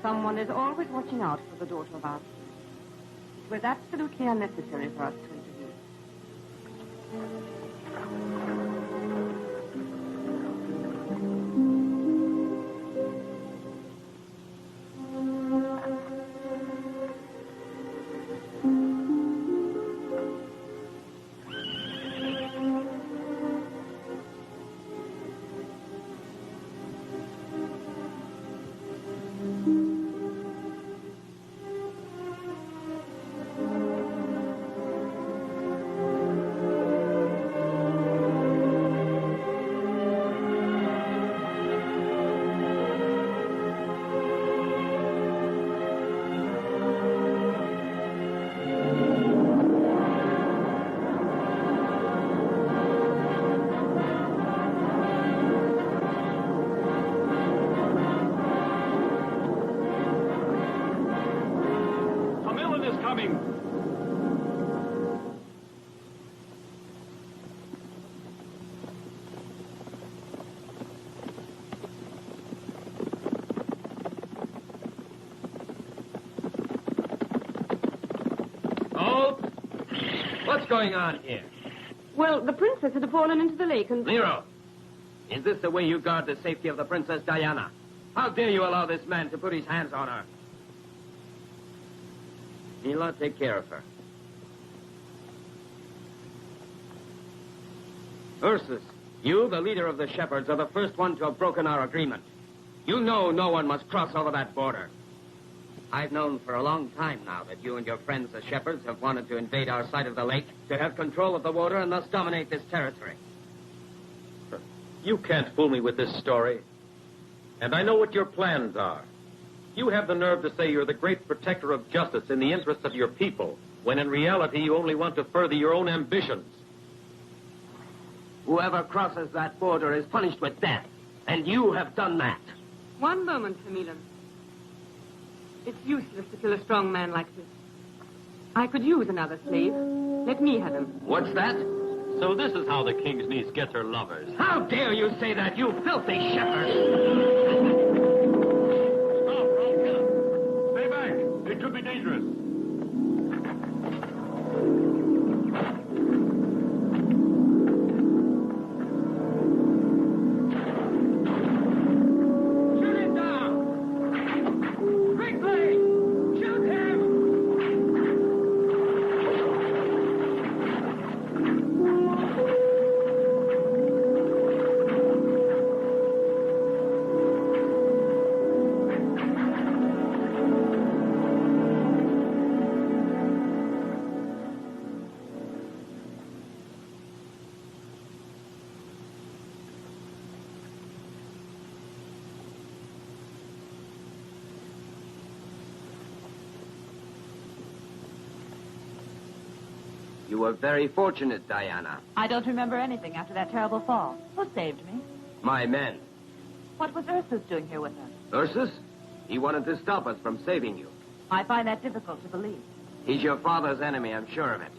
Someone is always watching out for the daughter of our king. It was absolutely unnecessary for us to intervene. What's going on here? Well, the princess had fallen into the lake and... Nero, is this the way you guard the safety of the Princess Diana? How dare you allow this man to put his hands on her? Mila, take care of her. Ursus, you, the leader of the shepherds, are the first one to have broken our agreement. You know no one must cross over that border. I've known for a long time now that you and your friends, the shepherds, have wanted to invade our side of the lake, to have control of the water and thus dominate this territory. You can't fool me with this story. And I know what your plans are. You have the nerve to say you're the great protector of justice in the interests of your people, when in reality you only want to further your own ambitions. Whoever crosses that border is punished with death, and you have done that. One moment, Camillon. It's useless to kill a strong man like this. I could use another slave. Let me have him. What's that? So this is how the king's niece gets her lovers. How dare you say that, you filthy shepherd! Stop, or I'll kill him. Stay back. It could be dangerous. You were very fortunate, Diana. I don't remember anything after that terrible fall. Who saved me? My men. What was Ursus doing here with us? Ursus? He wanted to stop us from saving you. I find that difficult to believe. He's your father's enemy, I'm sure of it.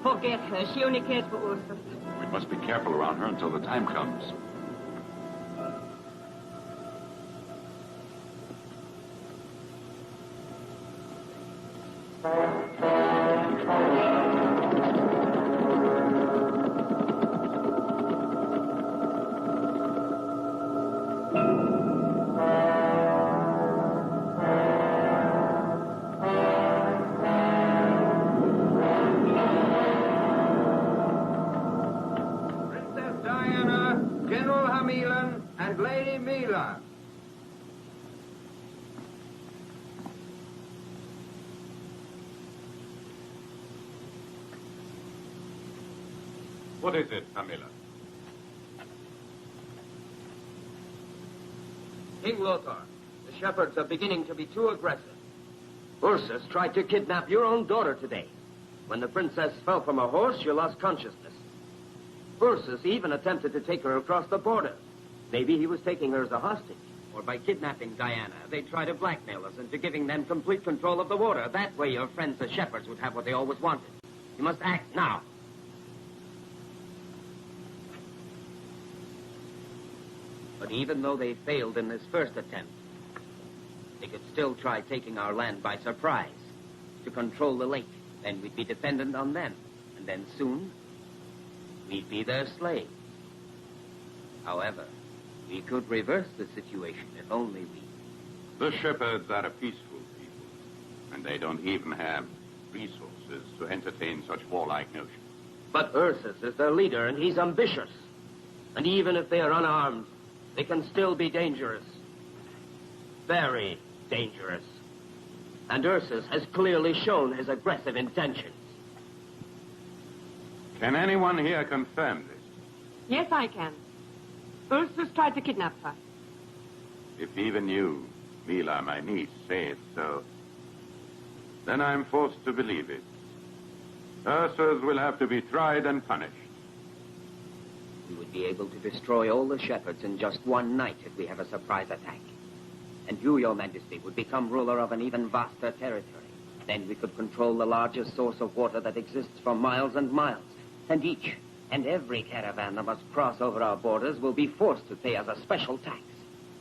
Forget her. She only cares for Ursus. We must be careful around her until the time comes. And Lady Mila. What is it, Camilla? King Lothar, the shepherds are beginning to be too aggressive. Ursus tried to kidnap your own daughter today. When the princess fell from her horse, she lost consciousness. Ursus even attempted to take her across the border. Maybe he was taking her as a hostage. Or by kidnapping Diana, they'd try to blackmail us into giving them complete control of the water. That way your friends, the shepherds, would have what they always wanted. You must act now. But even though they failed in this first attempt, they could still try taking our land by surprise to control the lake. Then we'd be dependent on them. And then soon, we'd be their slaves. However, we could reverse the situation if only we... The shepherds are a peaceful people, and they don't even have resources to entertain such warlike notions. But Ursus is their leader, and he's ambitious. And even if they are unarmed, they can still be dangerous. Very dangerous. And Ursus has clearly shown his aggressive intentions. Can anyone here confirm this? Yes, I can. Ursus tried to kidnap her. If even you, Mila, my niece, say it so, then I'm forced to believe it. Ursus will have to be tried and punished. We would be able to destroy all the shepherds in just one night if we have a surprise attack. And you, Your Majesty, would become ruler of an even vaster territory. Then we could control the largest source of water that exists for miles and miles. And each and every caravan that must cross over our borders will be forced to pay us a special tax.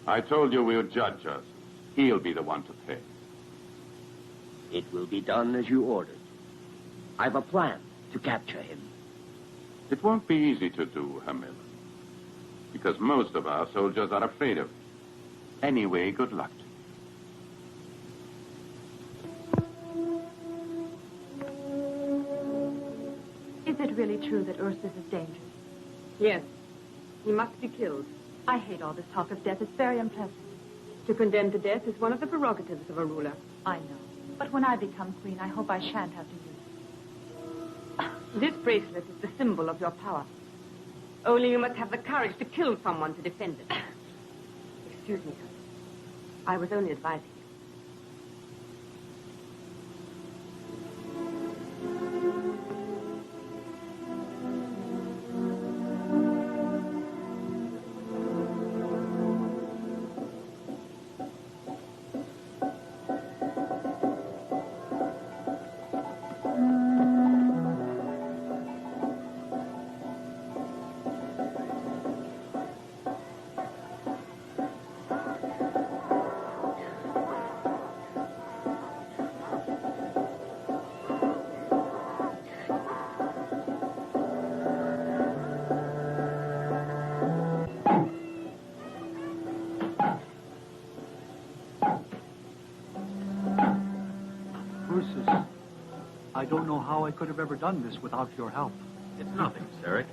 I told you we would judge Ursus. He'll be the one to pay. It will be done as you ordered. I've a plan to capture him. It won't be easy to do, Hamila, because most of our soldiers are afraid of it. Anyway, good luck to you. Is it really true that Ursus is dangerous? Yes. He must be killed. I hate all this talk of death. It's very unpleasant. To condemn to death is one of the prerogatives of a ruler. I know. But when I become queen, I hope I shan't have to use it. This bracelet is the symbol of your power. Only you must have the courage to kill someone to defend it. Excuse me, sir. I was only advising you. Ursus, I don't know how I could have ever done this without your help. It's nothing, Sarek.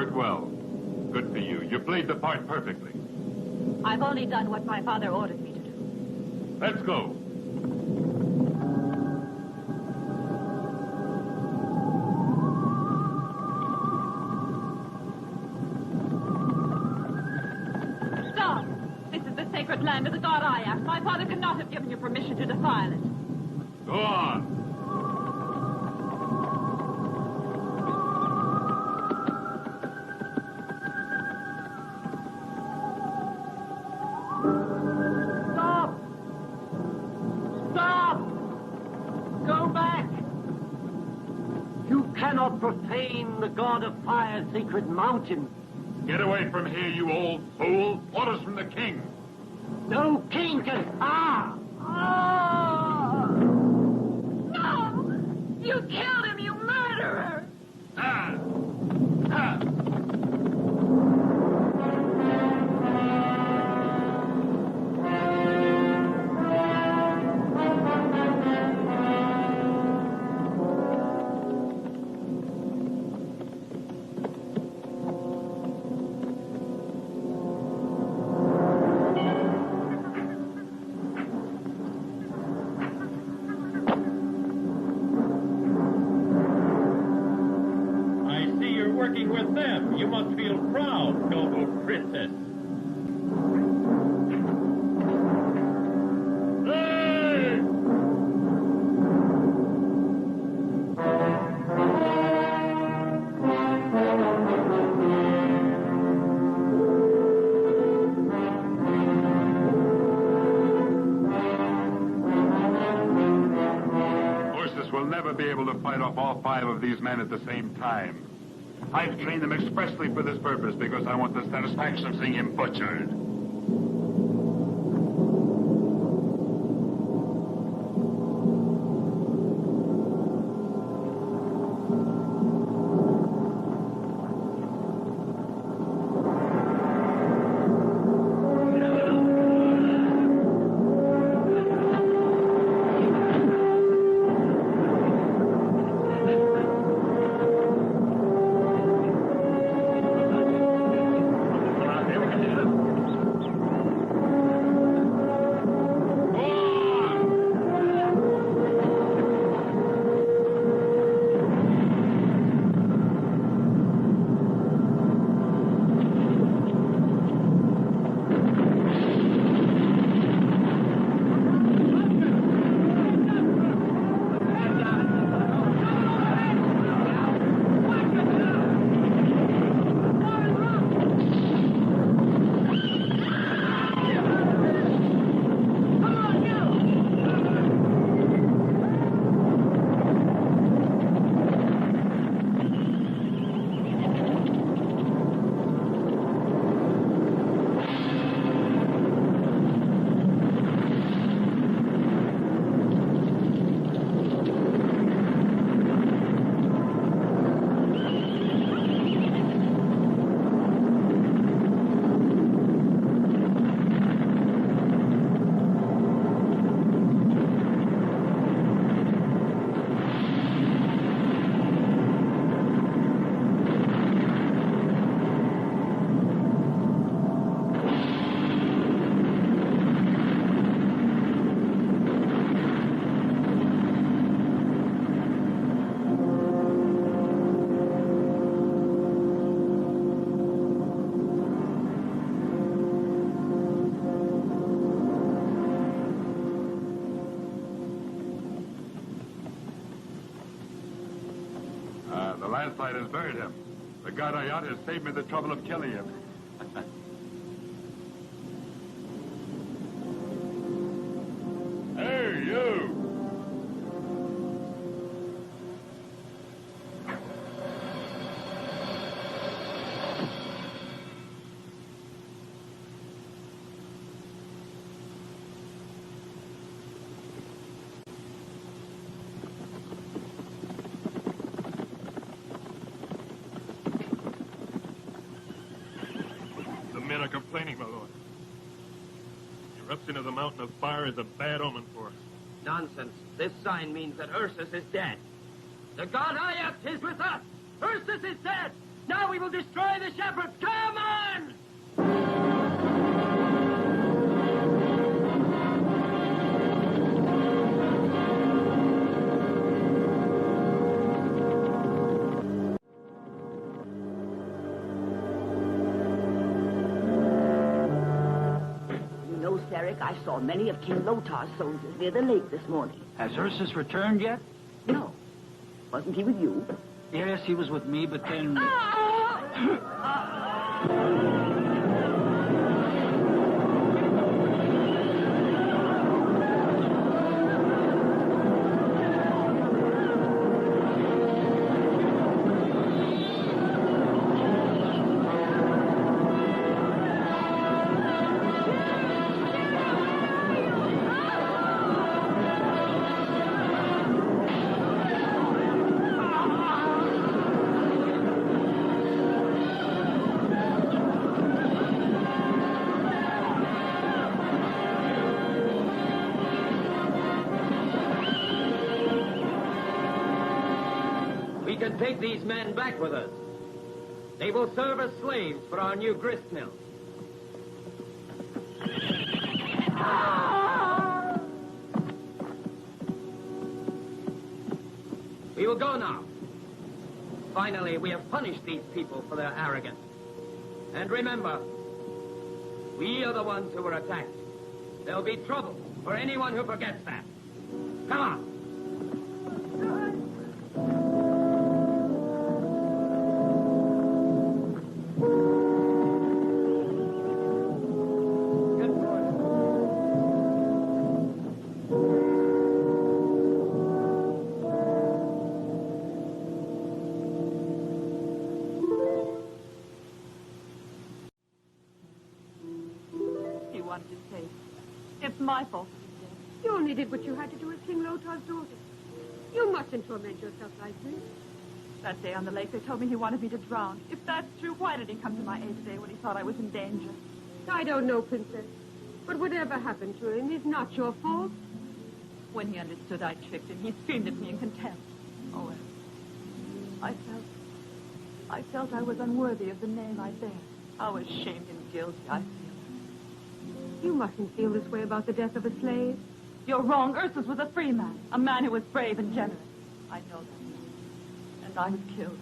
worked well. Good for you. You played the part perfectly. I've only done what my father ordered me to do. Let's go. Stop! This is the sacred land of the god Ayak. My father could not have given you permission to defile it. Go on. Stop! Stop! Go back! You cannot profane the god of fire's sacred mountain. Get away from here, you old fool. Orders from the king. No king can... Ah! Ah! No! You killed him, you murderer! Ah! Ah! I see you're working with them. You must feel proud, noble princess. Hey! Ursus will never be able to fight off all 5 of these men at the same time. I've trained them expressly for this purpose because I want the satisfaction of seeing him butchered. The landslide has buried him. The god Ayat has saved me the trouble of killing him. Hey, you! Men are complaining, my lord. The eruption of the mountain of fire is a bad omen for us. Nonsense. This sign means that Ursus is dead. The god Ayat is with us. Ursus is dead. Now we will destroy the shepherds! Come on! You know, Sarek, I saw many of King Lotar's soldiers near the lake this morning. Has Ursus returned yet? No. Wasn't he with you? Yes, he was with me, but then... We can take these men back with us. They will serve as slaves for our new grist mill. We will go now. Finally, we have punished these people for their arrogance. And remember, we are the ones who were attacked. There'll be trouble for anyone who forgets that. Come on. He wanted to say, it's my fault. You only did what you had to do with King Lotar's daughter. You mustn't torment yourself like this. That day on the lake, they told me he wanted me to drown. If that's true, why did he come to my aid today when he thought I was in danger? I don't know, Princess. But whatever happened to him is not your fault. When he understood I tricked him, he screamed at me in contempt. Oh, well, I felt I was unworthy of the name I bear. How ashamed and guilty I feel. You mustn't feel this way about the death of a slave. You're wrong. Ursus was a free man, a man who was brave and generous. I know that. And I was killed.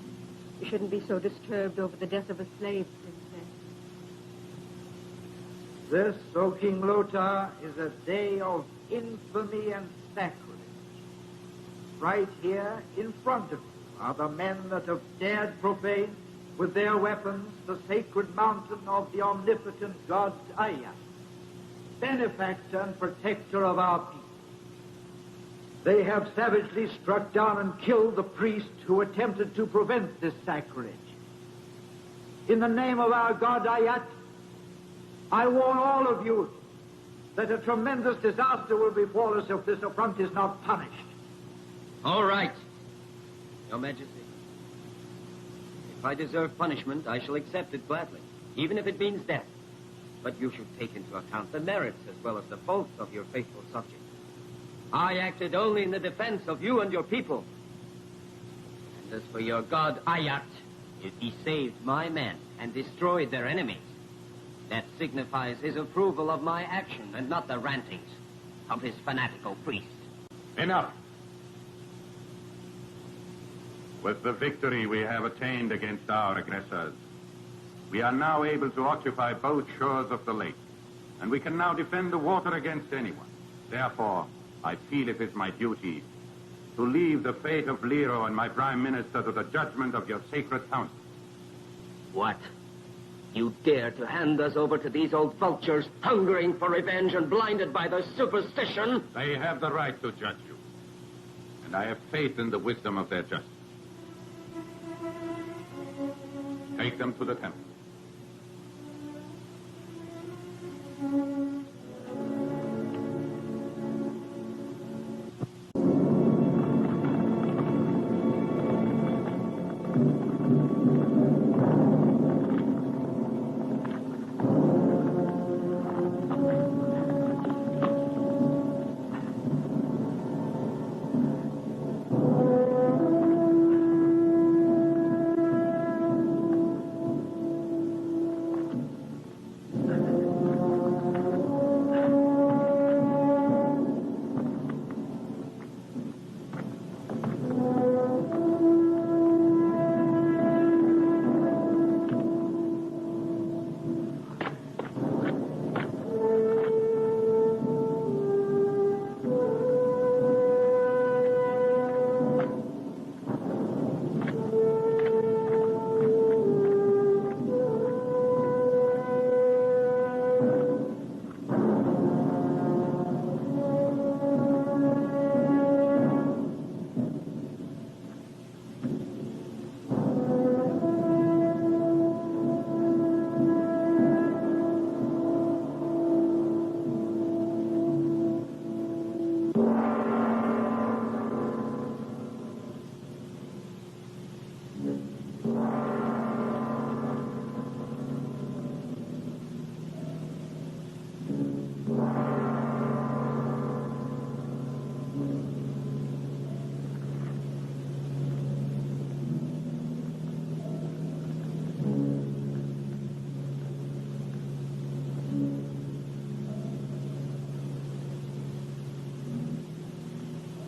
You shouldn't be so disturbed over the death of a slave, Princess. This, O King Lotar, is a day of infamy and sacrilege. Right here in front of you are the men that have dared profane with their weapons the sacred mountain of the omnipotent god Ayat, benefactor and protector of our people. They have savagely struck down and killed the priest who attempted to prevent this sacrilege. In the name of our god Ayat, I warn all of you that a tremendous disaster will befall us if this affront is not punished. All right, Your Majesty. If I deserve punishment, I shall accept it gladly, even if it means death. But you should take into account the merits as well as the faults of your faithful subjects. I acted only in the defense of you and your people. And as for your god Ayat, if he saved my men and destroyed their enemies, that signifies his approval of my action and not the rantings of his fanatical priest. Enough. With the victory we have attained against our aggressors, we are now able to occupy both shores of the lake, and we can now defend the water against anyone. Therefore, I feel it is my duty to leave the fate of Lero and my prime minister to the judgment of your sacred council. What? You dare to hand us over to these old vultures, hungering for revenge and blinded by their superstition? They have the right to judge you, and I have faith in the wisdom of their justice. Take them to the temple.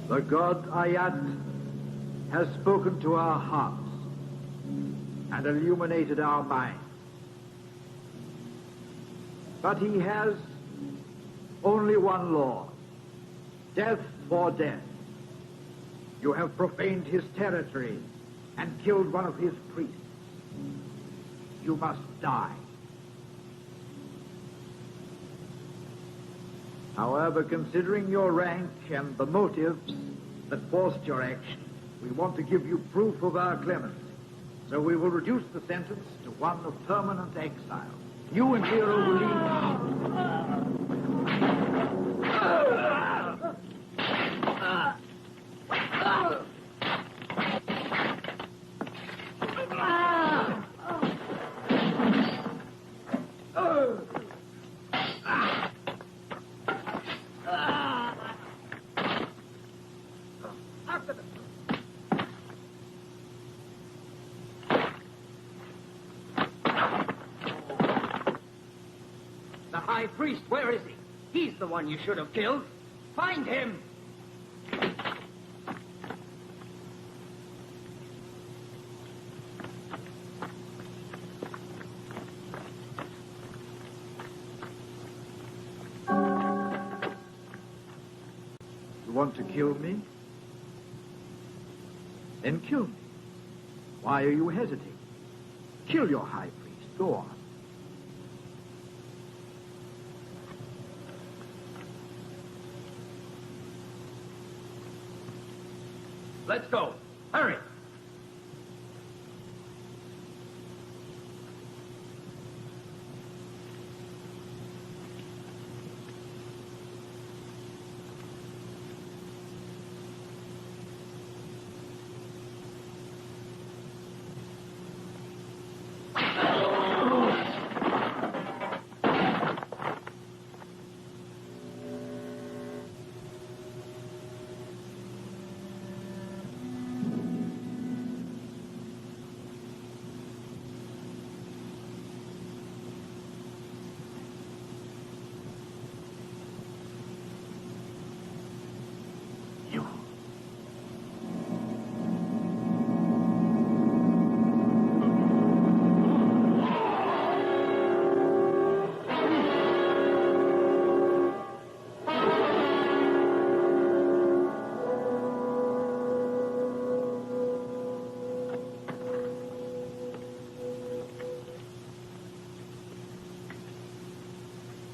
The god Ayat has spoken to our hearts and illuminated our minds. But he has only one law: death for death. You have profaned his territory and killed one of his priests. You must die. However, considering your rank and the motives that forced your action, we want to give you proof of our clemency. So we will reduce the sentence to one of permanent exile. You and Hero will leave. The High Priest, where is he? He's the one you should have killed. Find him! You want to kill me? Then kill me. Why are you hesitating? Kill your high priest. Go on. Let's go. Hurry!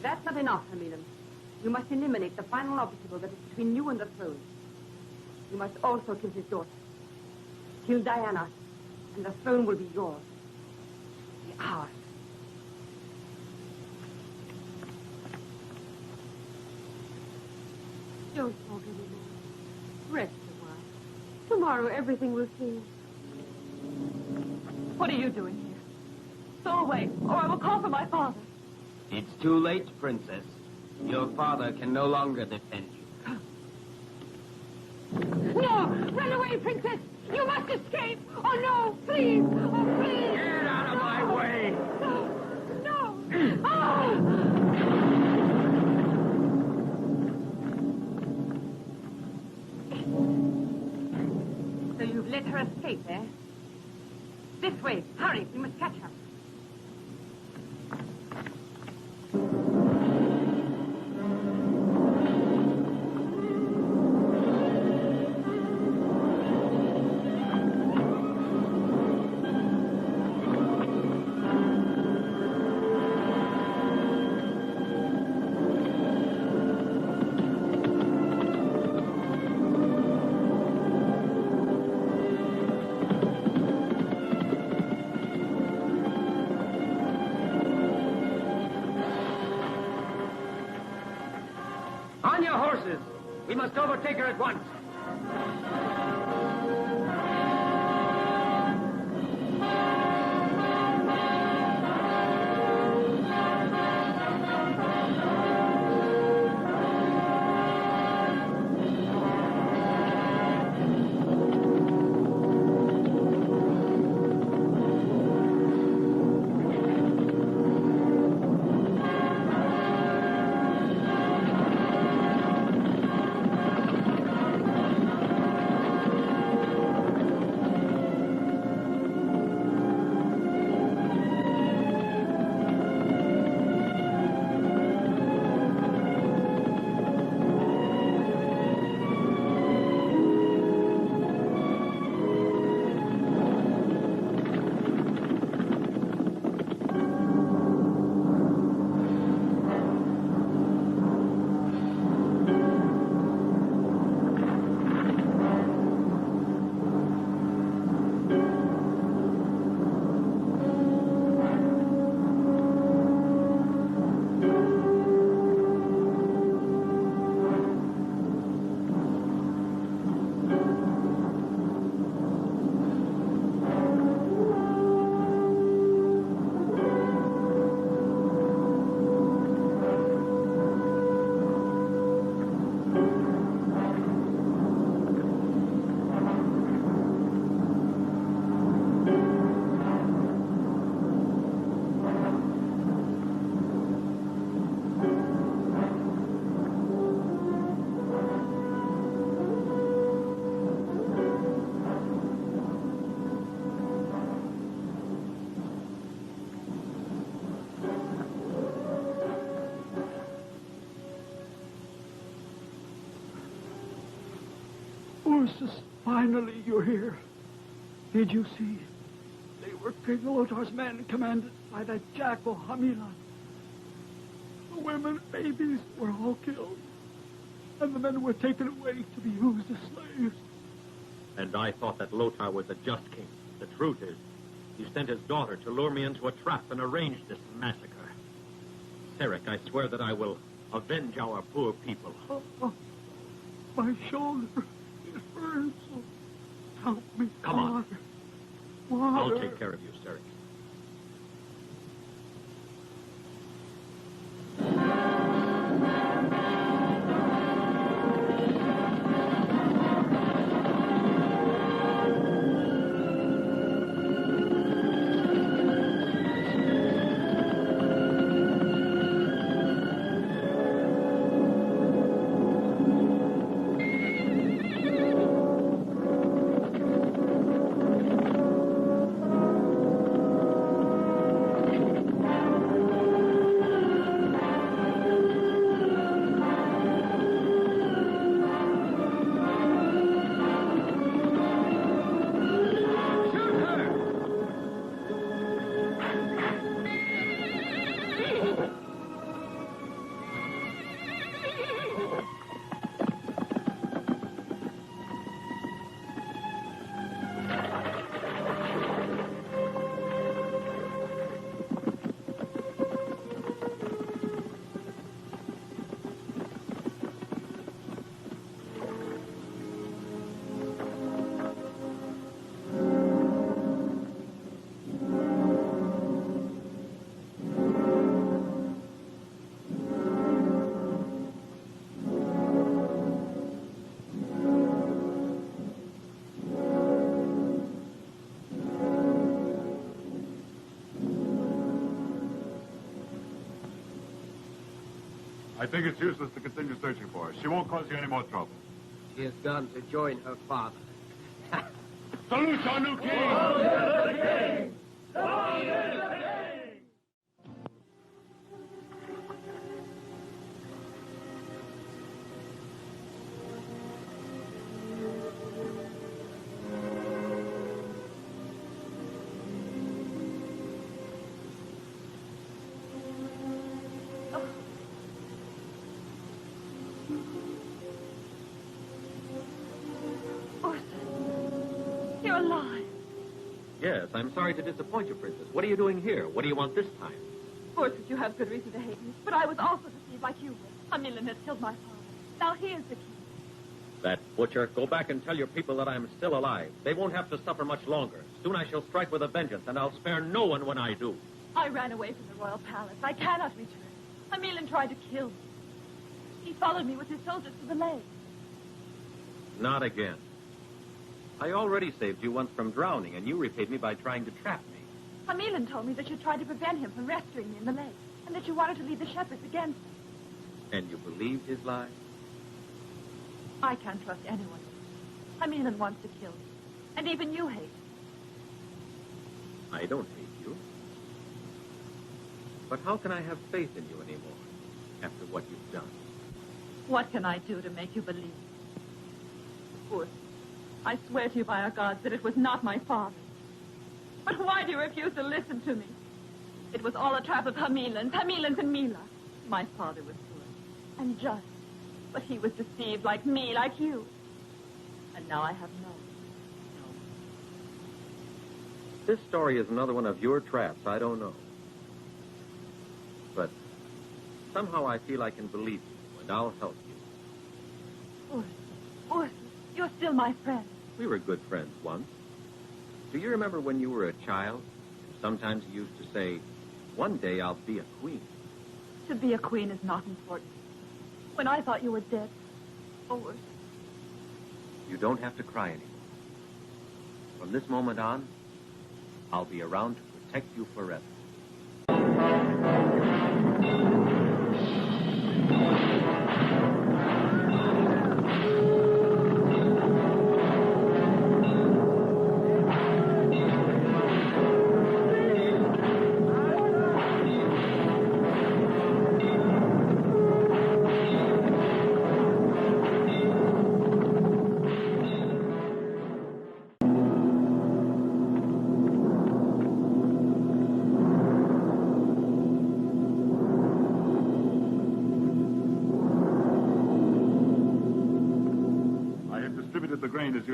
That's not enough, Hamilton. You must eliminate the final obstacle that is between you and the throne. You must also kill his daughter. Kill Diana, and the throne will be yours. Be ours. Don't talk anymore. Rest a while. Tomorrow everything will change. What are you doing here? Go away, or I will call for my father. It's too late, Princess. Your father can no longer defend you. No! Run away, Princess! You must escape! Oh, no! Please! Oh, please! Get out of my way! No! No! Oh! So you've let her escape, eh? This way. Hurry, we must catch her. On your horses! We must overtake her at once. Ursus, finally you're here. Did you see? They were King Lotar's men, commanded by that jackal Hamilan. The women and babies were all killed, and the men were taken away to be used as slaves. And I thought that Lotar was a just king. The truth is, he sent his daughter to lure me into a trap and arrange this massacre. Sarek, I swear that I will avenge our poor people. My shoulder is burned, so help me. Come on. Water. I'll take care of you, Sarek. I think it's useless to continue searching for her. She won't cause you any more trouble. She has gone to join her father. Salute our new king! You're alive. Yes, I'm sorry to disappoint you, Princess. What are you doing here? What do you want this time? Ursus, you have good reason to hate me, but I was also deceived like you were. Hamilan has killed my father. Now he is the king. That butcher, go back and tell your people that I am still alive. They won't have to suffer much longer. Soon I shall strike with a vengeance, and I'll spare no one when I do. I ran away from the royal palace. I cannot return. Hamilan tried to kill me. He followed me with his soldiers to the lake. Not again. I already saved you once from drowning, and you repaid me by trying to trap me. Hamilan told me that you tried to prevent him from rescuing me in the lake, and that you wanted to lead the shepherds against him. And you believed his lies? I can't trust anyone. Hamilan wants to kill me, and even you hate me. I don't hate you. But how can I have faith in you anymore after what you've done? What can I do to make you believe? Ursus, I swear to you by our gods that it was not my father. But why do you refuse to listen to me? It was all a trap of Hamilan's and Mila. My father was good and just, but he was deceived like me, like you. And now I have known. This story is another one of your traps. I don't know. But somehow I feel I can believe you, and I'll help you. Ursus, you're still my friend. We were good friends once. Do you remember when you were a child? Sometimes you used to say, one day I'll be a queen. To be a queen is not important. When I thought you were dead, Ursus. You don't have to cry anymore. From this moment on, I'll be around to protect you forever.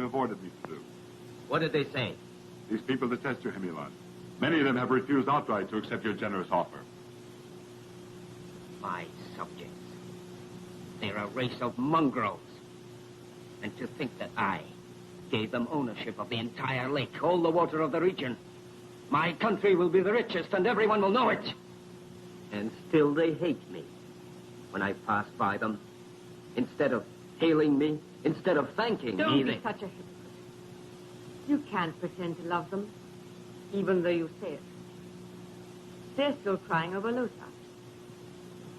have ordered me to do. What did they say? These people detest you, Hemilan. Many of them have refused outright to accept your generous offer. My subjects. They're a race of mongrels. And to think that I gave them ownership of the entire lake, all the water of the region. My country will be the richest, and everyone will know it. And still they hate me. When I pass by them, instead of hailing me, instead of thanking me, Don't be such a hypocrite. You can't pretend to love them, even though you say it. They're still crying over Lothar.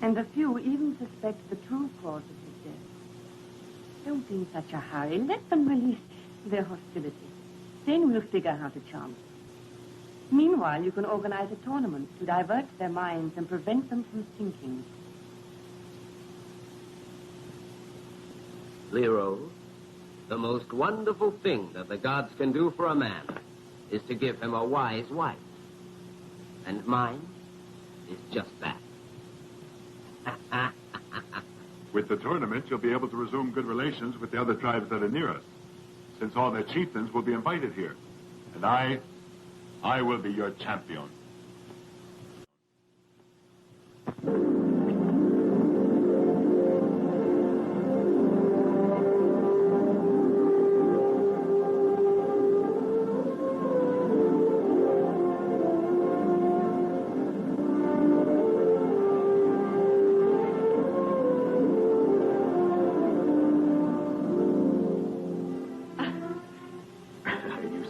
And a few even suspect the true cause of his death. Don't be in such a hurry. Let them release their hostility. Then we'll figure how to charm them. Meanwhile, you can organize a tournament to divert their minds and prevent them from thinking. Lero, the most wonderful thing that the gods can do for a man is to give him a wise wife. And mine is just that. With the tournament, you'll be able to resume good relations with the other tribes that are near us, since all their chieftains will be invited here. And I will be your champion.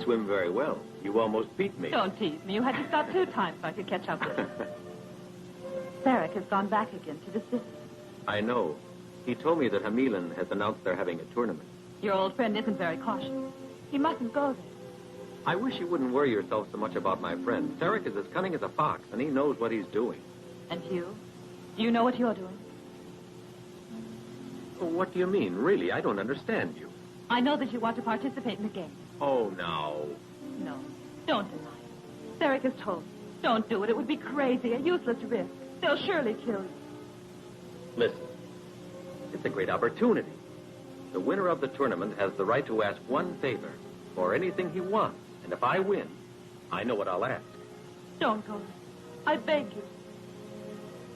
Swim very well. You almost beat me. Don't tease me. You had to stop 2 times so I could catch up with you. Sarek has gone back again to the city. I know. He told me that Hamilan has announced they're having a tournament. Your old friend isn't very cautious. He mustn't go there. I wish you wouldn't worry yourself so much about my friend. Sarek is as cunning as a fox, and he knows what he's doing. And you? Do you know what you're doing? What do you mean? Really, I don't understand you. I know that you want to participate in the game. Oh, no. No, don't deny it. Sarek has told me. Don't do it. It would be crazy, a useless risk. They'll surely kill you. Listen, it's a great opportunity. The winner of the tournament has the right to ask one favor for anything he wants. And if I win, I know what I'll ask. Don't go. I beg you.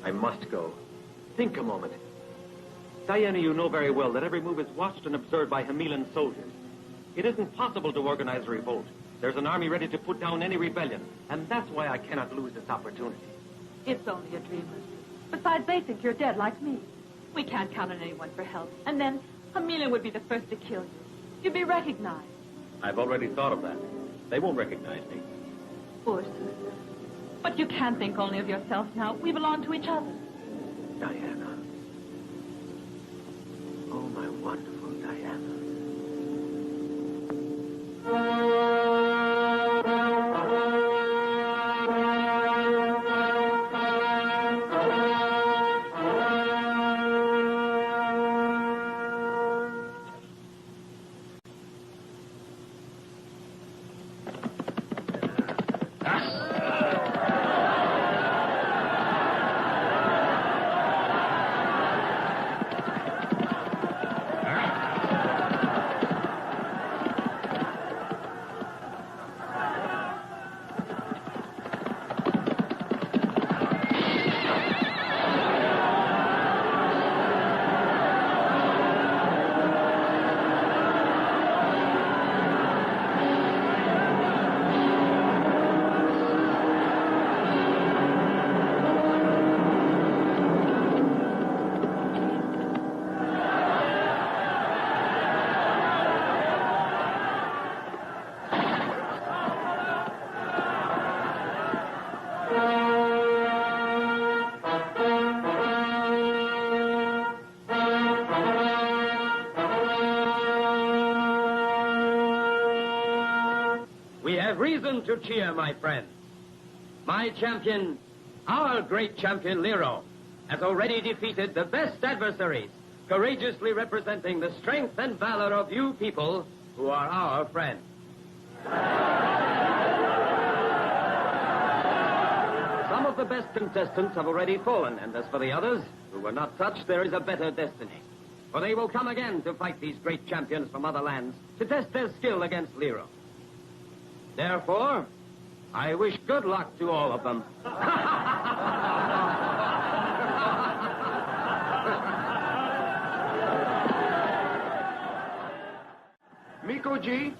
I must go. Think a moment. Diana, you know very well that every move is watched and observed by Hamilan soldiers. It isn't possible to organize a revolt. There's an army ready to put down any rebellion, and that's why I cannot lose this opportunity. It's only a dream. Besides, they think you're dead like me. We can't count on anyone for help. And then Hamilan would be the first to kill you. You'd be recognized. I've already thought of that. They won't recognize me. Poor sister. But you can't think only of yourself now. We belong to each other. Diana. Oh, my wonderful Diana. Reason to cheer, my friends. My champion, our great champion Lero, has already defeated the best adversaries, courageously representing the strength and valor of you people who are our friends. Some of the best contestants have already fallen, and as for the others who were not touched, there is a better destiny. For they will come again to fight these great champions from other lands, to test their skill against Lero. Therefore, I wish good luck to all of them. Mikoji,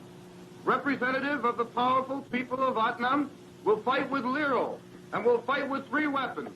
representative of the powerful people of Atnam, will fight with Lero, and will fight with 3 weapons.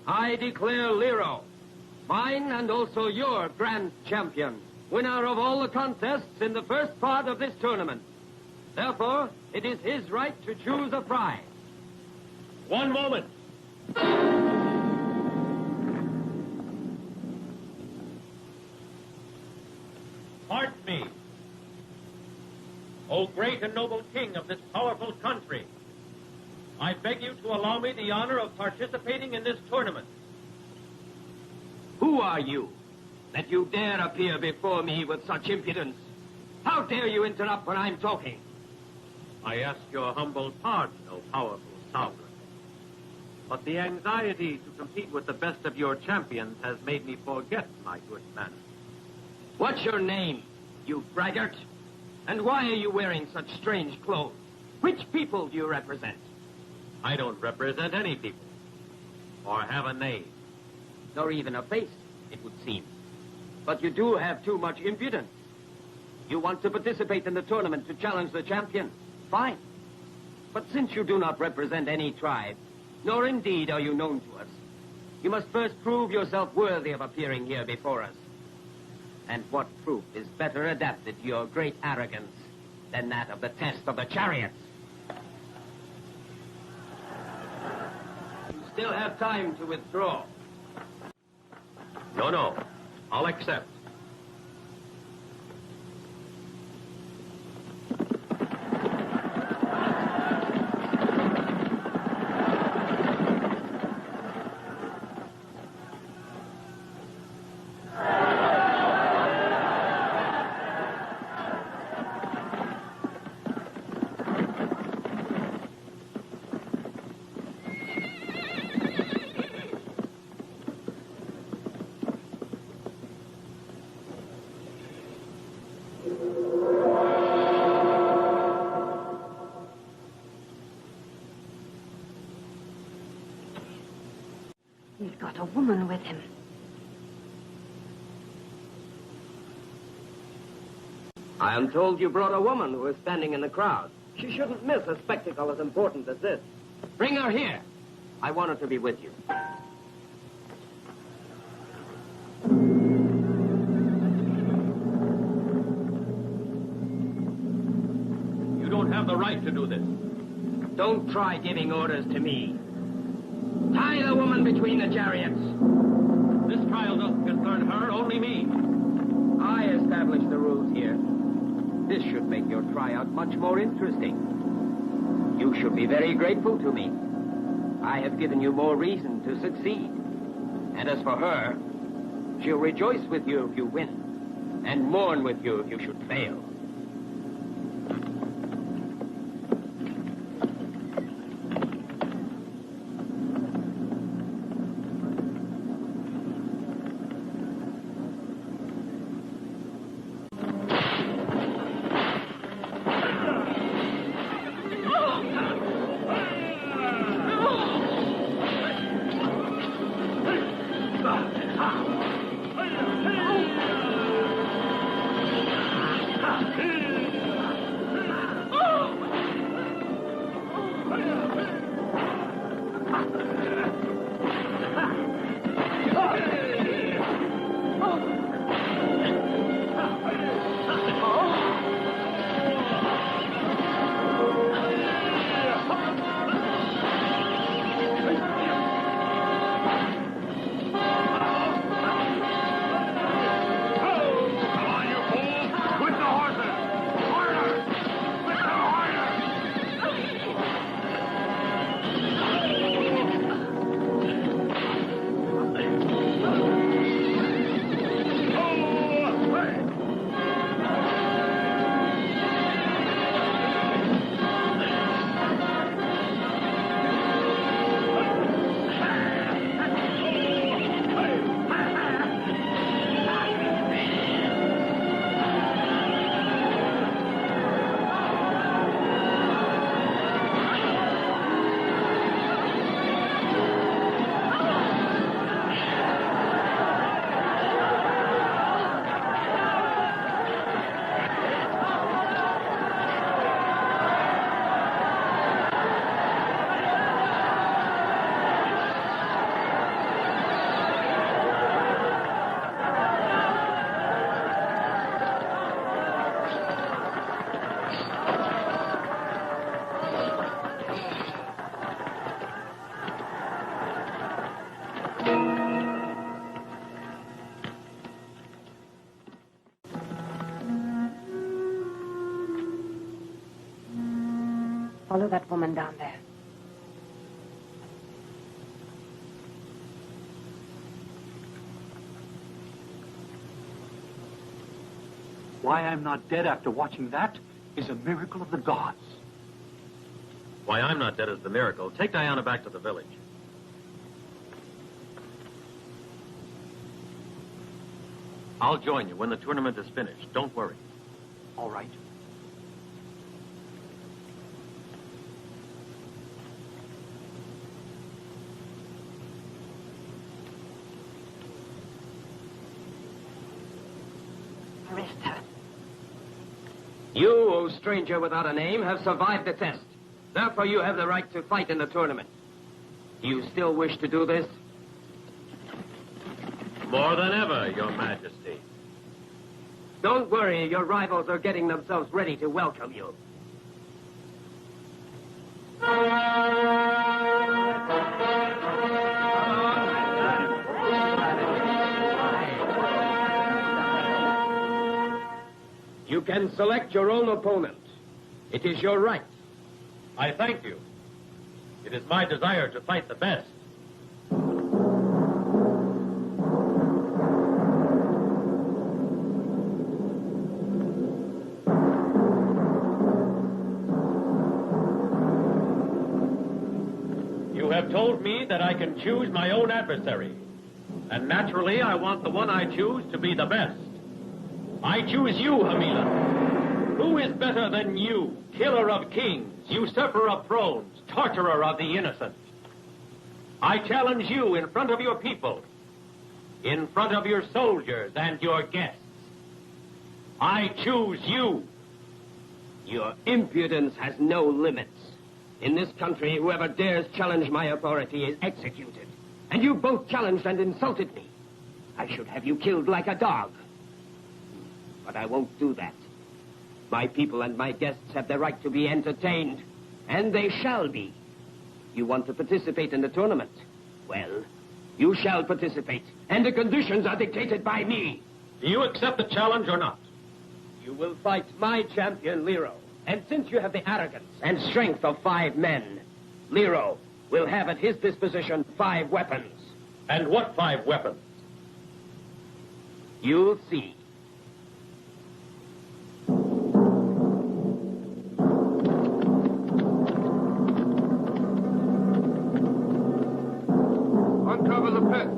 I declare Lero, mine and also your grand champion, winner of all the contests in the first part of this tournament. Therefore, it is his right to choose a prize. One moment. Pardon me. O great and noble king of this powerful country, I beg you to allow me the honor of participating in this tournament. Who are you, that you dare appear before me with such impudence? How dare you interrupt when I'm talking? I ask your humble pardon, O powerful sovereign. But the anxiety to compete with the best of your champions has made me forget my good manners. What's your name, you braggart? And why are you wearing such strange clothes? Which people do you represent? I don't represent any people, or have a name. Nor even a face, it would seem. But you do have too much impudence. You want to participate in the tournament to challenge the champion. Fine. But since you do not represent any tribe, nor indeed are you known to us, you must first prove yourself worthy of appearing here before us. And what proof is better adapted to your great arrogance than that of the test of the chariots? You still have time to withdraw. No. I'll accept. He's got a woman with him. I am told you brought a woman who is standing in the crowd. She shouldn't miss a spectacle as important as this. Bring her here. I want her to be with you. You don't have the right to do this. Don't try giving orders to me. Tie the woman between the chariots. This trial doesn't concern her, only me. I established the rules here. This should make your tryout much more interesting. You should be very grateful to me. I have given you more reason to succeed. And as for her, she'll rejoice with you if you win, and mourn with you if you should fail. Follow that woman down there. Why I'm not dead after watching that is a miracle of the gods. Why I'm not dead is the miracle. Take Diana back to the village. I'll join you when the tournament is finished. Don't worry. All right. Arrest her. You, O stranger without a name, have survived the test. Therefore, you have the right to fight in the tournament. Do you still wish to do this? More than ever, Your Majesty. Don't worry, your rivals are getting themselves ready to welcome you. You can select your own opponent. It is your right. I thank you. It is my desire to fight the best. You have told me that I can choose my own adversary. And naturally, I want the one I choose to be the best. I choose you, Hamila. Who is better than you, killer of kings, usurper of thrones, torturer of the innocent? I challenge you in front of your people, in front of your soldiers and your guests. I choose you. Your impudence has no limits. In this country, whoever dares challenge my authority is executed. And you both challenged and insulted me. I should have you killed like a dog. But I won't do that. My people and my guests have the right to be entertained. And they shall be. You want to participate in the tournament? Well, you shall participate. And the conditions are dictated by me. Do you accept the challenge or not? You will fight my champion, Lero. And since you have the arrogance and strength of 5 men, Lero will have at his disposition 5 weapons. And what 5 weapons? You'll see. Uncover the pit.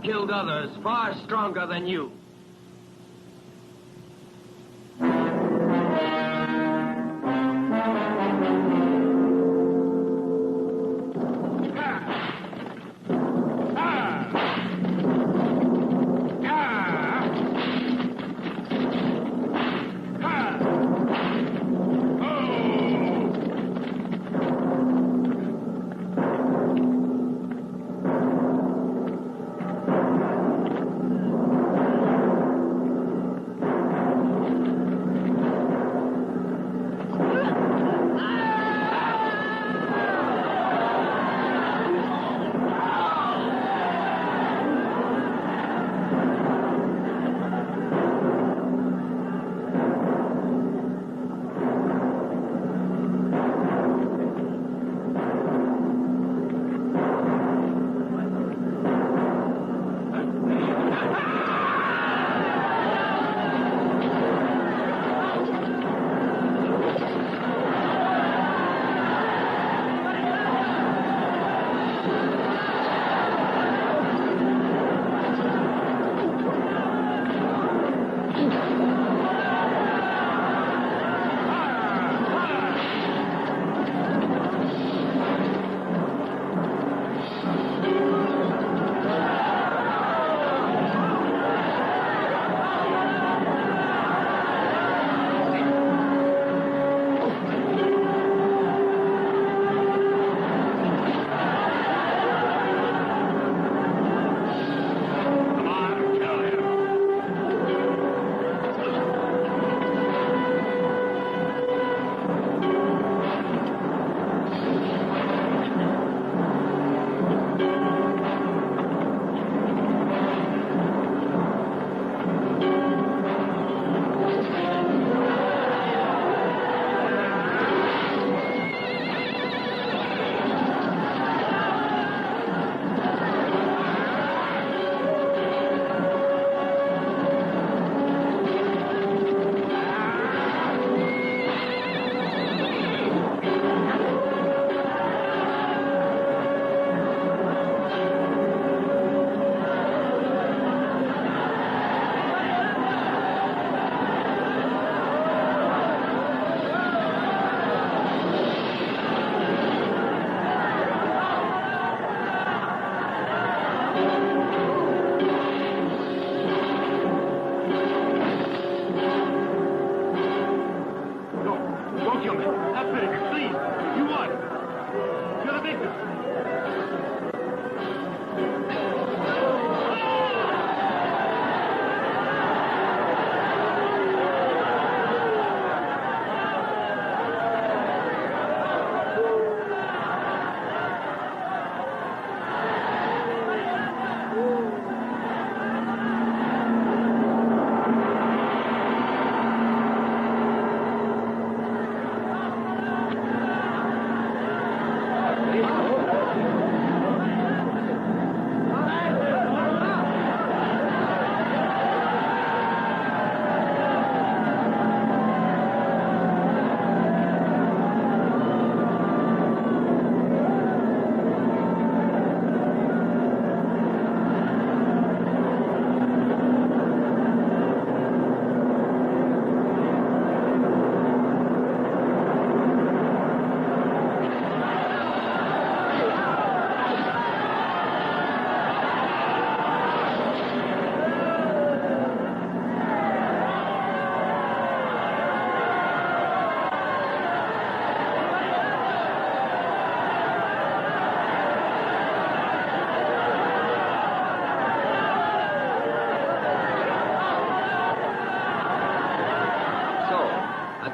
Killed others far stronger than you.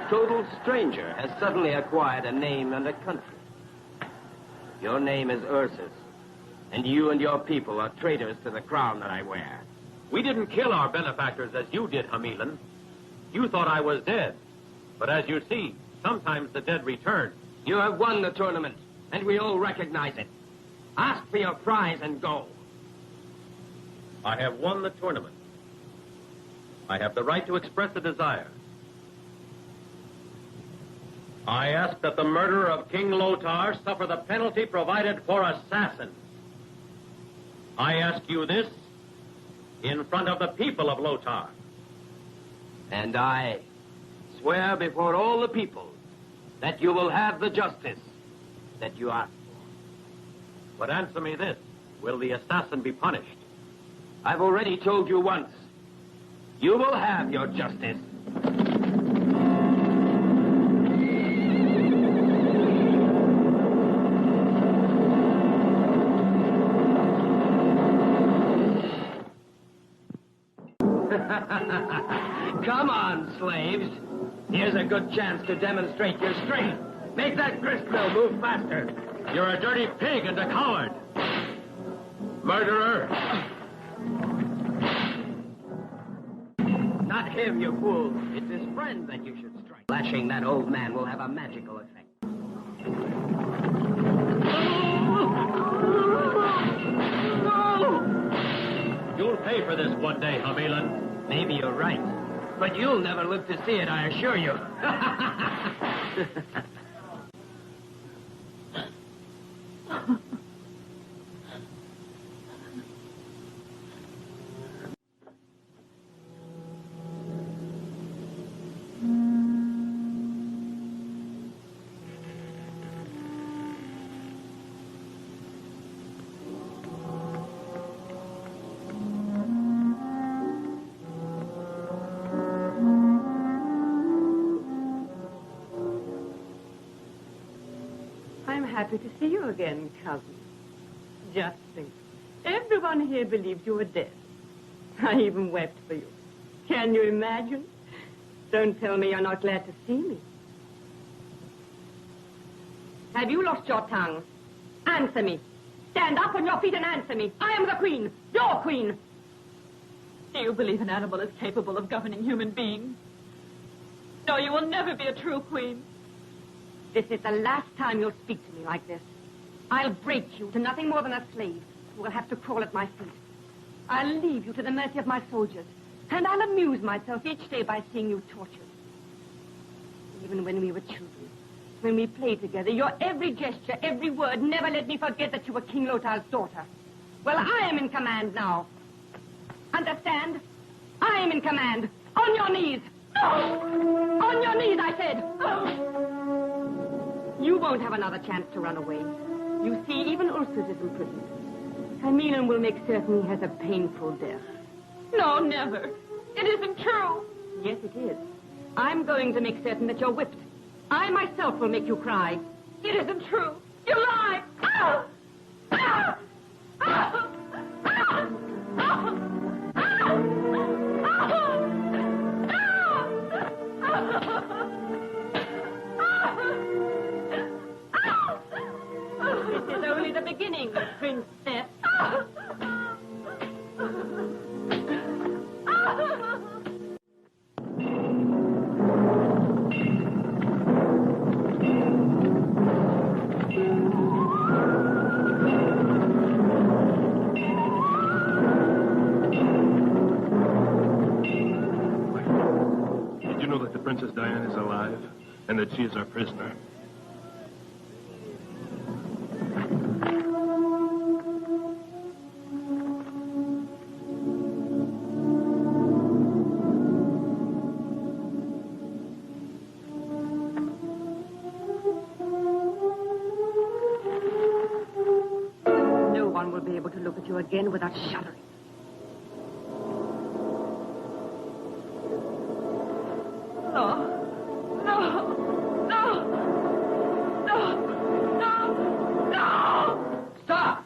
total stranger has suddenly acquired a name and a country. Your name is Ursus, and you and your people are traitors to the crown that I wear. We didn't kill our benefactors as you did, Hamilan. You thought I was dead. But as you see, sometimes the dead return. You have won the tournament, and we all recognize it. Ask for your prize and go. I have won the tournament. I have the right to express a desire. I ask that the murderer of King Lothar suffer the penalty provided for assassins. I ask you this in front of the people of Lothar. And I swear before all the people that you will have the justice that you ask for. But answer me this. Will the assassin be punished? I've already told you once. You will have your justice. Come on, slaves. Here's a good chance to demonstrate your strength. Make that grist mill move faster. You're a dirty pig and a coward. Murderer. Not him, you fool. It's his friend that you should strike. Lashing that old man will have a magical effect. You'll pay for this one day, Hamilan. Maybe you're right. But you'll never live to see it, I assure you. I'm happy to see you again, cousin. Just think. Everyone here believed you were dead. I even wept for you. Can you imagine? Don't tell me you're not glad to see me. Have you lost your tongue? Answer me. Stand up on your feet and answer me. I am the queen. Your queen. Do you believe an animal is capable of governing human beings? No, you will never be a true queen. This is the last time you'll speak to me like this. I'll break you to nothing more than a slave who will have to crawl at my feet. I'll leave you to the mercy of my soldiers, and I'll amuse myself each day by seeing you tortured. Even when we were children, when we played together, your every gesture, every word never let me forget that you were King Lothar's daughter. Well, I am in command now. Understand? I am in command. On your knees. Oh! On your knees, I said. Oh! You won't have another chance to run away. You see, even Ursus is imprisoned. Hamilan will make certain he has a painful death. No, never. It isn't true. Yes, it is. I'm going to make certain that you're whipped. I myself will make you cry. It isn't true. You lie. Oh! Oh! Oh! Oh! Oh! This is only the beginning, Princess. Did you know that the Princess Diana is alive and that she is our prisoner? You again without shuddering. No. No. No. No. No. No. Stop!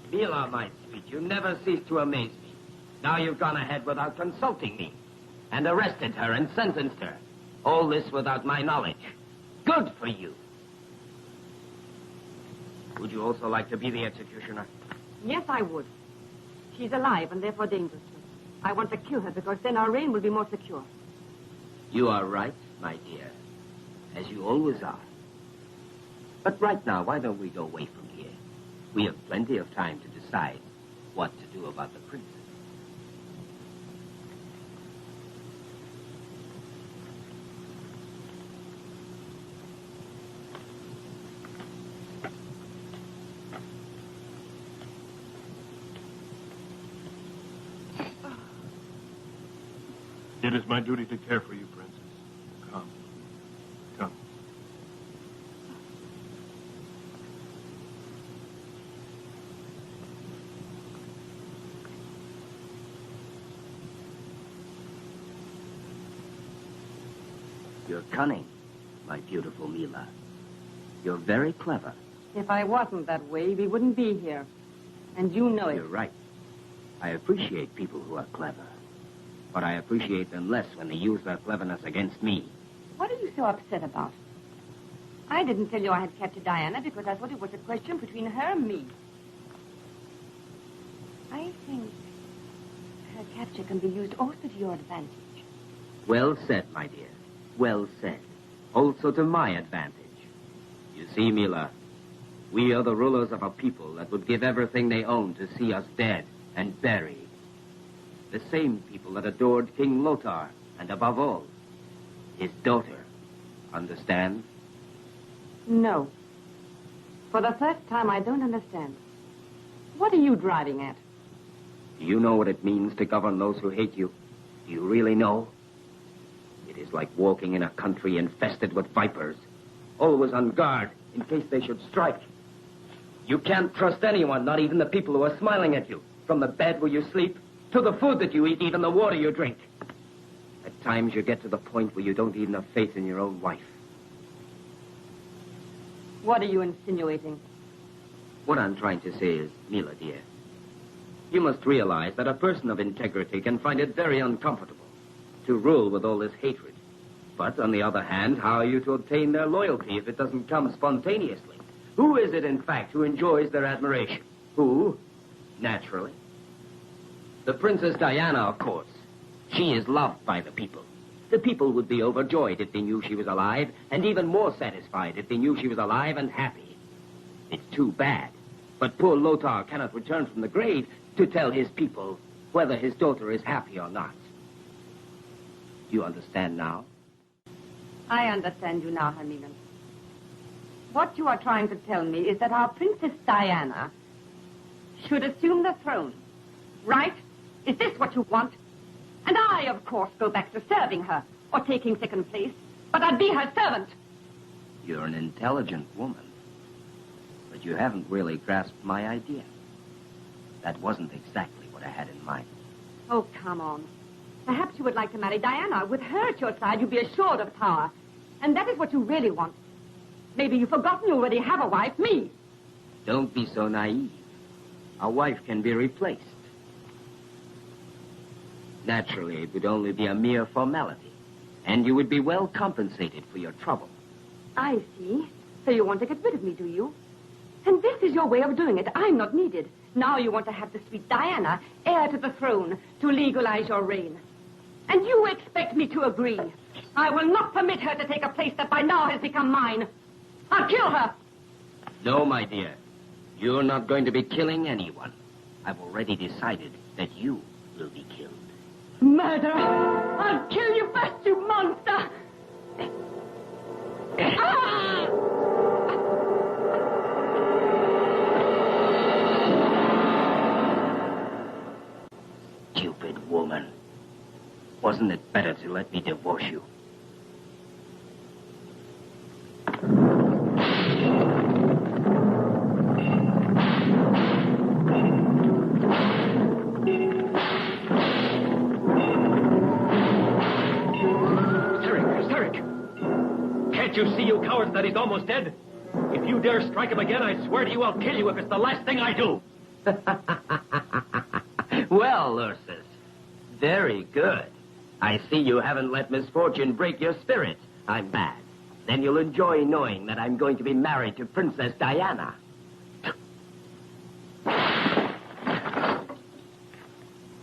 Bila, my sweet, you never cease to amaze me. Now you've gone ahead without consulting me. and arrested her and sentenced her. All this without my knowledge. Good for you. Would you also like to be the executioner? Yes, I would. She's alive and therefore dangerous. I want to kill her because then our reign will be more secure. You are right, my dear, as you always are. But right now, why don't we go away from here? We have plenty of time to decide what to do about the princess. It is my duty to care for you, Princess. Come. Come. You're cunning, my beautiful Mila. You're very clever. If I wasn't that way, we wouldn't be here. And you know it. You're right. I appreciate people who are clever. But I appreciate them less when they use their cleverness against me. What are you so upset about? I didn't tell you I had captured Diana because I thought it was a question between her and me. I think her capture can be used also to your advantage. Well said, my dear. Well said. Also to my advantage. You see, Mila, we are the rulers of a people that would give everything they own to see us dead and buried. The same people that adored King Lothar, and above all, his daughter. Understand? No. For the first time, I don't understand. What are you driving at? Do you know what it means to govern those who hate you? Do you really know? It is like walking in a country infested with vipers, always on guard in case they should strike. You can't trust anyone, not even the people who are smiling at you, from the bed where you sleep to the food that you eat, even the water you drink. At times you get to the point where you don't even have faith in your own wife. What are you insinuating? What I'm trying to say is, Mila, dear, you must realize that a person of integrity can find it very uncomfortable to rule with all this hatred. But, on the other hand, how are you to obtain their loyalty if it doesn't come spontaneously? Who is it, in fact, who enjoys their admiration? Who? Naturally. The Princess Diana, of course. She is loved by the people. The people would be overjoyed if they knew she was alive, and even more satisfied if they knew she was alive and happy. It's too bad. But poor Lothar cannot return from the grave to tell his people whether his daughter is happy or not. Do you understand now? I understand you now, Hermina. What you are trying to tell me is that our Princess Diana should assume the throne, right? Is this what you want? And I, of course, go back to serving her or taking second place, but I'd be her servant. You're an intelligent woman, but you haven't really grasped my idea. That wasn't exactly what I had in mind. Oh, come on. Perhaps you would like to marry Diana. With her at your side, you'd be assured of power. And that is what you really want. Maybe you've forgotten you already have a wife, me. Don't be so naive. A wife can be replaced. Naturally, it would only be a mere formality, and you would be well compensated for your trouble. I see. So you want to get rid of me, do you? And this is your way of doing it. I'm not needed. Now you want to have the sweet Diana, heir to the throne, to legalize your reign. And you expect me to agree. I will not permit her to take a place that by now has become mine. I'll kill her. No, my dear. You're not going to be killing anyone. I've already decided that you will be killed. Murderer! I'll kill you first, you monster! Ah! Stupid woman. Wasn't it better to let me divorce you? Can't you see, you cowards, that he's almost dead? If you dare strike him again, I swear to you I'll kill you if it's the last thing I do. Well, Ursus, very good. I see you haven't let misfortune break your spirit. I'm bad. Then you'll enjoy knowing that I'm going to be married to Princess Diana.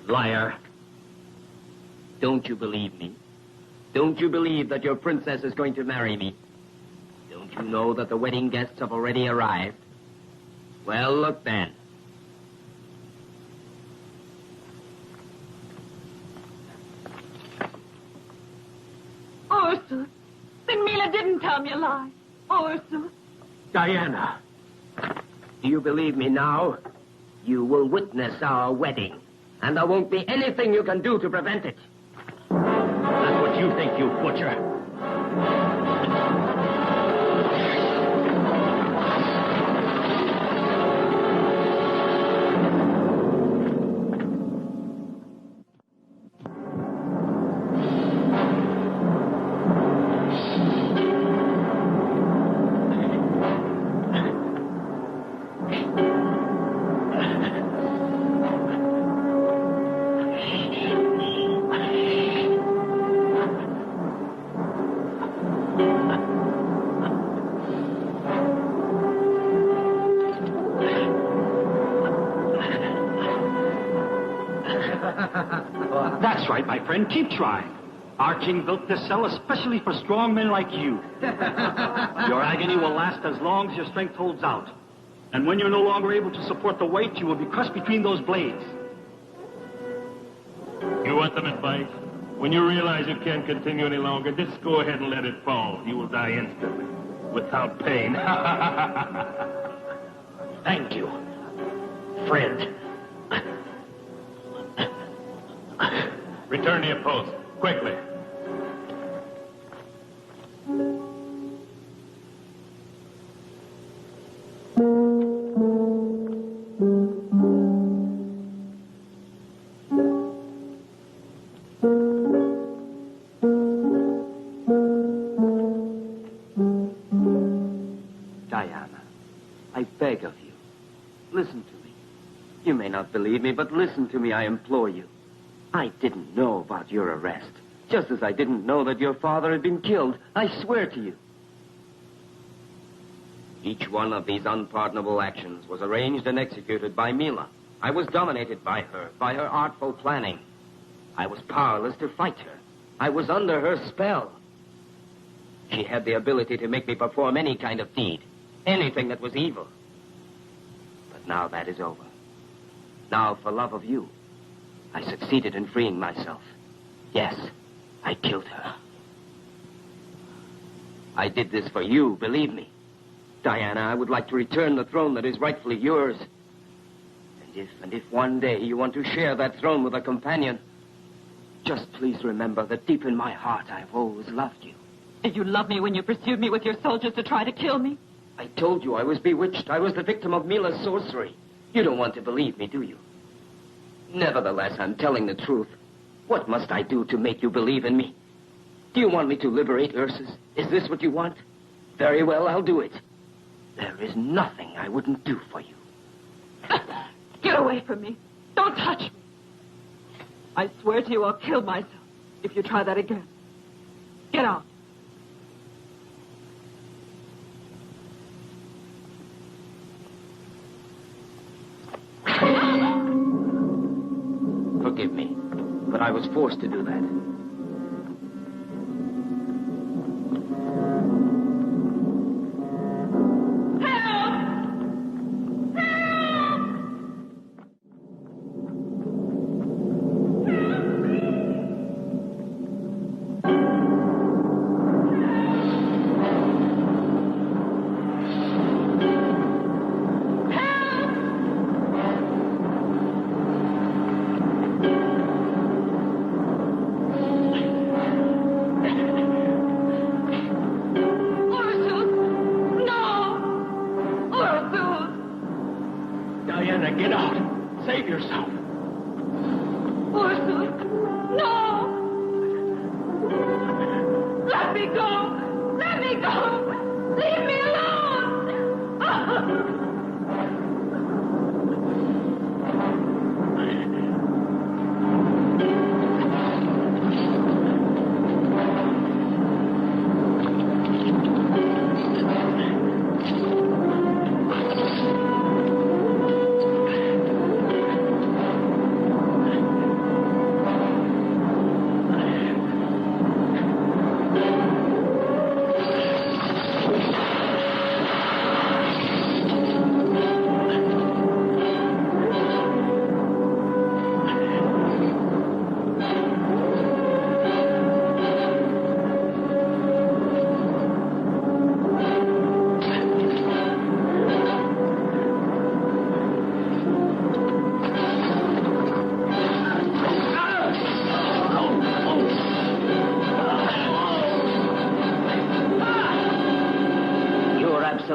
Liar. Don't you believe me? Don't you believe that your princess is going to marry me? Don't you know that the wedding guests have already arrived? Well, look then. Ursus, then Mila didn't tell me a lie. Ursus. Diana. Do you believe me now? You will witness our wedding, and there won't be anything you can do to prevent it. That's what you think, you butcher. That's right, my friend. Keep trying. Our king built this cell especially for strong men like you. Your agony will last as long as your strength holds out. And when you're no longer able to support the weight, you will be crushed between those blades. You want some advice? When you realize you can't continue any longer, just go ahead and let it fall. You will die instantly, without pain. Thank you, friend. Return to your post, quickly. Diana, I beg of you, listen to me. You may not believe me, but listen to me, I implore you. I didn't know about your arrest, just as I didn't know that your father had been killed. I swear to you. Each one of these unpardonable actions was arranged and executed by Mila. I was dominated by her artful planning. I was powerless to fight her. I was under her spell. She had the ability to make me perform any kind of deed, anything that was evil. But now that is over. Now, for love of you, I succeeded in freeing myself. Yes, I killed her. I did this for you, believe me. Diana, I would like to return the throne that is rightfully yours. And if one day you want to share that throne with a companion, just please remember that deep in my heart I have always loved you. Did you love me when you pursued me with your soldiers to try to kill me? I told you I was bewitched. I was the victim of Mila's sorcery. You don't want to believe me, do you? Nevertheless, I'm telling the truth. What must I do to make you believe in me? Do you want me to liberate Ursus? Is this what you want? Very well, I'll do it. There is nothing I wouldn't do for you. Get away from me. Don't touch me. I swear to you I'll kill myself if you try that again. Get out. Forgive me, but I was forced to do that.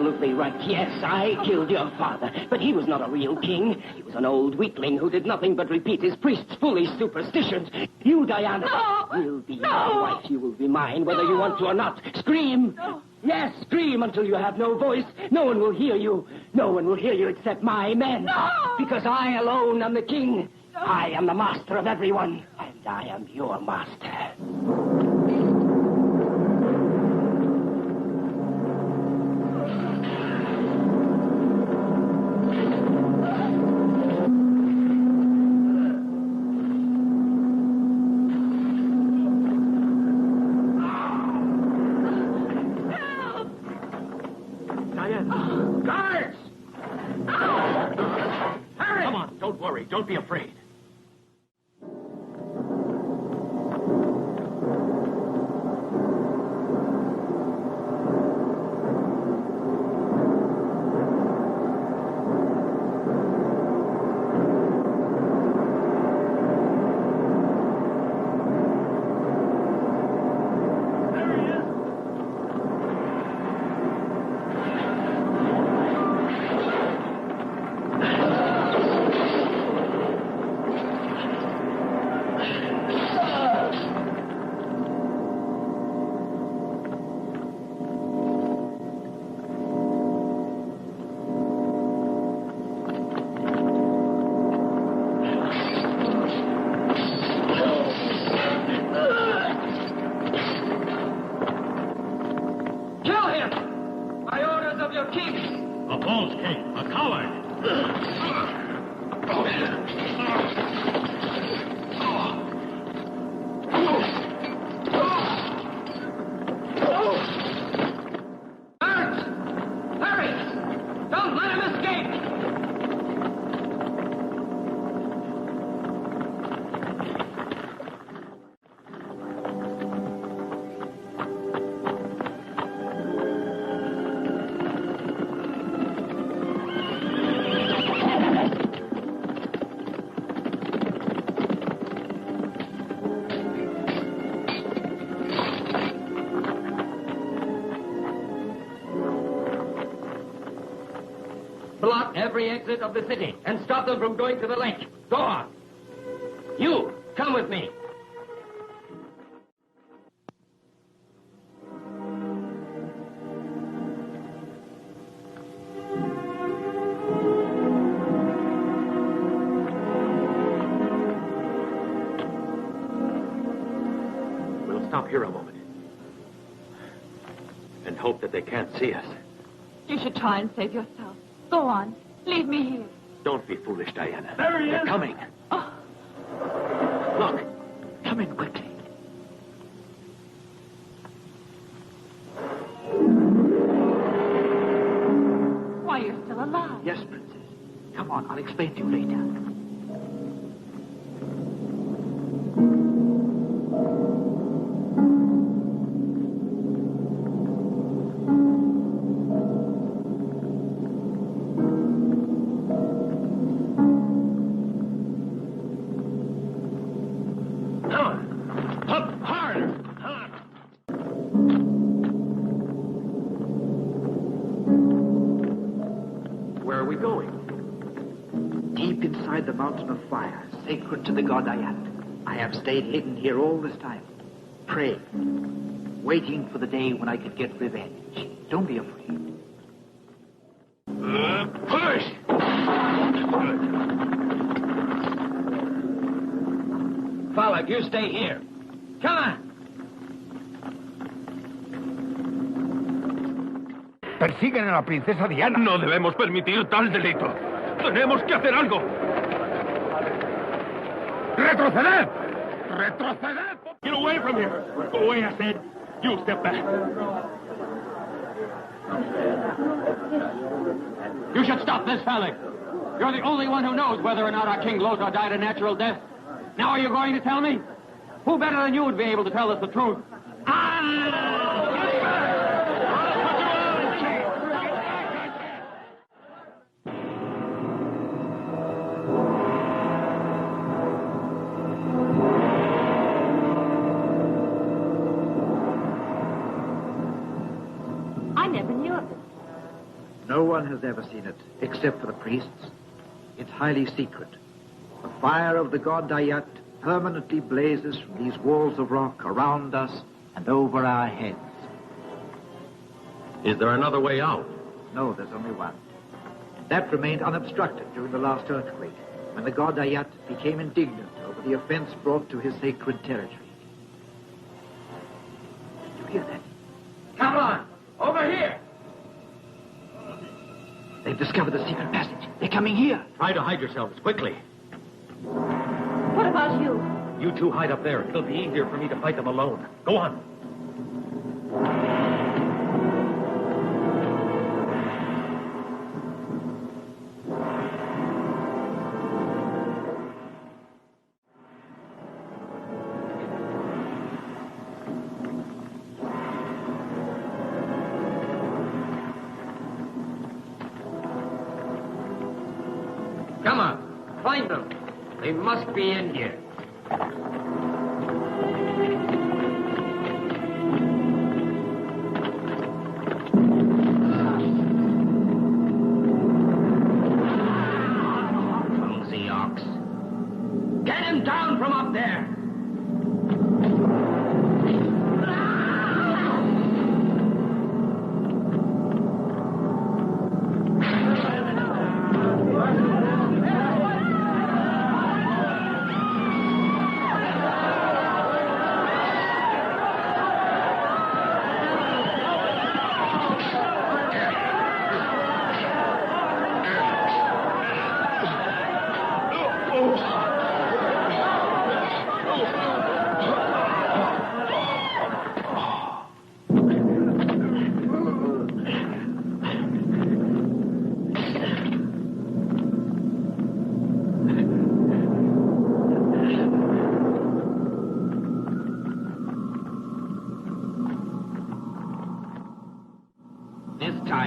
absolutely right. Yes, I killed your father. But he was not a real king. He was an old weakling who did nothing but repeat his priest's foolish superstitions. You, Diana, will be my wife. You will be mine, whether you want to or not. Scream! No. Yes, scream until you have no voice. No one will hear you. No one will hear you except my men. No! Because I alone am the king. No. I am the master of everyone. And I am your master. Don't be afraid. Block every exit of the city and stop them from going to the lake. Go on. You, come with me. We'll stop here a moment and hope that they can't see us. You should try and save yourself. Go on. Leave me here. Don't be foolish, Diana. There he is. They're coming. Oh. Look. Come in quickly. Why, you're still alive. Yes, Princess. Come on, I'll explain to you later. The mountain of fire, sacred to the god Diana. I have stayed hidden here all this time, praying, waiting for the day when I could get revenge. Don't be afraid. Push! Falak, you stay here. Come on. Persiguen a la princesa Diana. No debemos permitir tal delito. Tenemos que hacer algo. ¡Retroceded! ¡Retroceded! Get away from here! Go away, I said. You step back. You should stop this, Falak. You're the only one who knows whether or not our King Lothar died a natural death. Now are you going to tell me? Who better than you would be able to tell us the truth? No one has ever seen it, except for the priests. It's highly secret. The fire of the god Dayat permanently blazes from these walls of rock around us and over our heads. Is there another way out? No, there's only one. That remained unobstructed during the last earthquake, when the god Dayat became indignant over the offense brought to his sacred territory. You hear that? Come on! Over here! They've discovered the secret passage. They're coming here. Try to hide yourselves quickly. What about you? You two hide up there. It'll be easier for me to fight them alone. Go on. Come on, find them. They must be in here. Clumsy ox. Get him down from up there.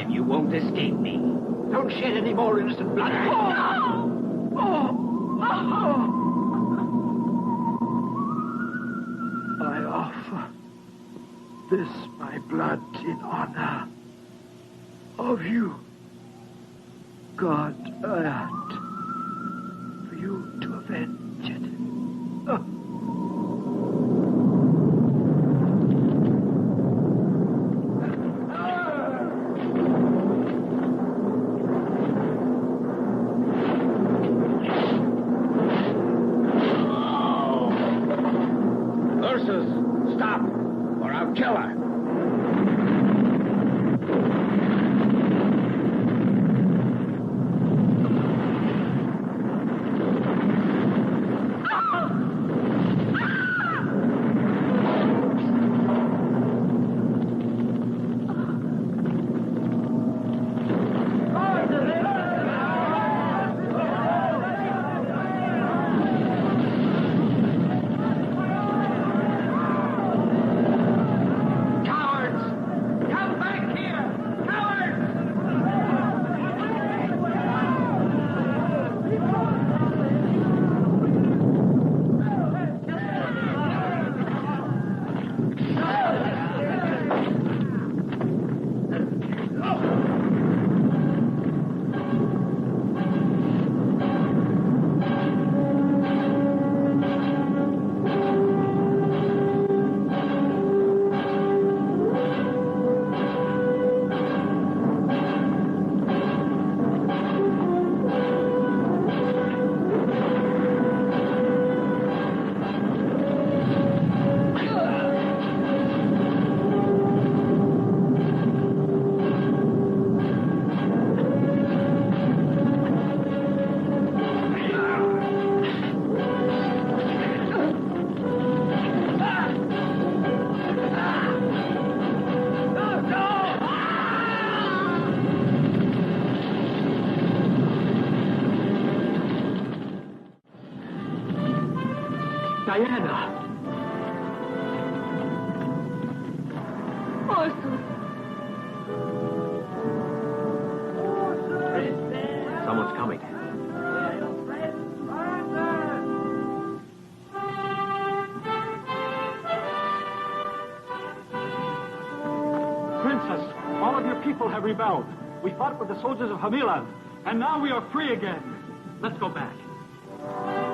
You won't escape me. Don't shed any more innocent blood. I offer this my blood in honor of you, God Dayat, for you to avenge it. Stop, or I'll kill her. Diana! Someone's coming. Princess, all of your people have rebelled. We fought with the soldiers of Hamilan, and now we are free again. Let's go back.